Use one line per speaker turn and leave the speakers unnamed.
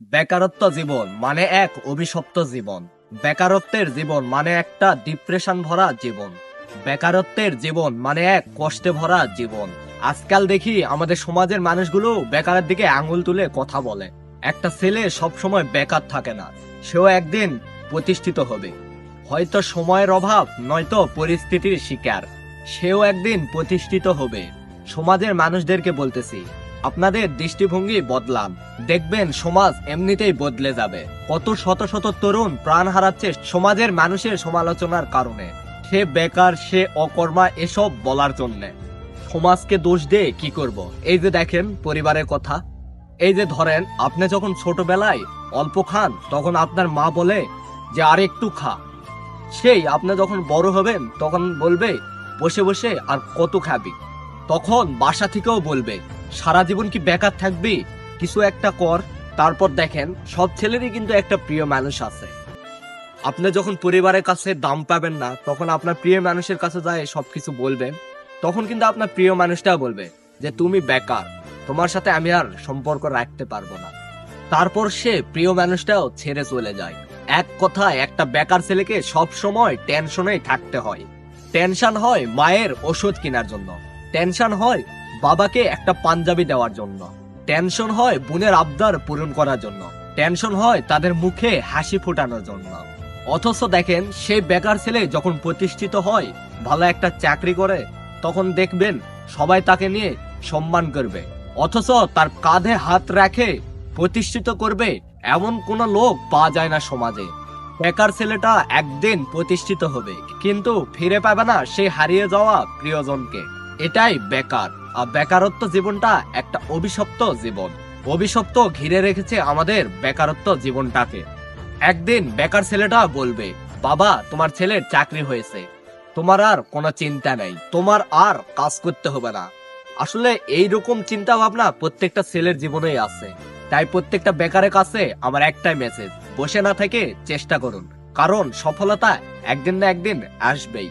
বেকারত্ব জীবন মানে এক অভিশপ্ত জীবন। বেকারত্বের জীবন মানে একটা ডিপ্রেশন ভরা জীবন। বেকারত্বের জীবন মানে এক কষ্টে ভরা জীবন। আজকাল দেখি আমাদের সমাজের মানুষগুলো বেকারের দিকে আঙুল তুলে কথা বলে। একটা ছেলে সব সময় বেকার থাকে না, সেও একদিন প্রতিষ্ঠিত হবে। হয়তো সময়ের অভাব, নয়তো পরিস্থিতির শিকার, সেও একদিন প্রতিষ্ঠিত হবে। সমাজের মানুষদেরকে বলতেছি, আপনাদের দৃষ্টিভঙ্গি বদলান, দেখবেন সমাজ এমনিতেই বদলে যাবে। কত শত শত তরুণ প্রাণ হারাচ্ছে সমাজের মানুষের সমালোচনার কারণে। সে বেকার, সে অকর্মা, এসব বলার জন্য। সমাজকে দোষ দিয়ে কি করব? এই যে দেখেন পরিবারের কথা। এই যে ধরেন, আপনি যখন ছোটবেলায় অল্প খান, তখন আপনার মা বলে যে আর একটু খা। সেই আপনি যখন বড় হবেন তখন বলবে বসে বসে আর কত খাবি। তখন বাসা থেকেও বলবে সারা জীবন কি বেকার থাকবি, কিছু একটা কর। তারপর দেখেন সব ছেলেরই কিন্তু একটা প্রিয় মানুষ আছে। আপনি যখন পরিবারের কাছে দাম পাবেন না, তখন আপনার প্রিয় মানুষের কাছে যায় সবকিছু বলবেন। তখন কিন্তু আপনার প্রিয় মানুষটা বলবে যে তুমি বেকার, তোমার সাথে আমি আর সম্পর্ক রাখতে পারবো না। তারপর সে প্রিয় মানুষটাও ছেড়ে চলে যায়। এক কথায় একটা বেকার ছেলেকে সব সময় টেনশনেই থাকতে হয়। টেনশন হয় মায়ের ওষুধ কেনার জন্য, টেনশন হয় বাবাকে একটা পাঞ্জাবি দেওয়ার জন্য, টেনশন হয় বোনের আবদার পূরণ করার জন্য, টেনশন হয় তাদের মুখে হাসি ফোটানোর জন্য। অথচ দেখেন সেই বেকার ছেলে যখন প্রতিষ্ঠিত হয়, ভালো একটা চাকরি করে, তখন দেখবেন সবাই তাকে নিয়ে সম্মান করবে। অথচ তার কাঁধে হাত রাখে প্রতিষ্ঠিত করবে এমন কোন লোক পাওয়া যায় না সমাজে। বেকার ছেলেটা একদিন প্রতিষ্ঠিত হবে, কিন্তু ফিরে পাবে না সেই হারিয়ে যাওয়া প্রিয়জনকে। এটাই বেকার। আর বেকারত্ব জীবনটা একটা অভিশপ্ত জীবন। অভিশপ্ত ঘিরে রেখেছে আমাদের বেকারত্ব জীবনটাকে। একদিন বেকার ছেলেটা বলবে, বাবা তোমার ছেলের চাকরি হয়েছে, তোমার আর কোনো চিন্তা নেই, তোমার আর কাজ করতে হবে না। আসলে এইরকম চিন্তা ভাবনা প্রত্যেকটা ছেলের জীবনেই আছে। তাই প্রত্যেকটা বেকারের কাছে আমার একটাই মেসেজ, বসে না থেকে চেষ্টা করুন, কারণ সফলতা একদিন না একদিন আসবেই।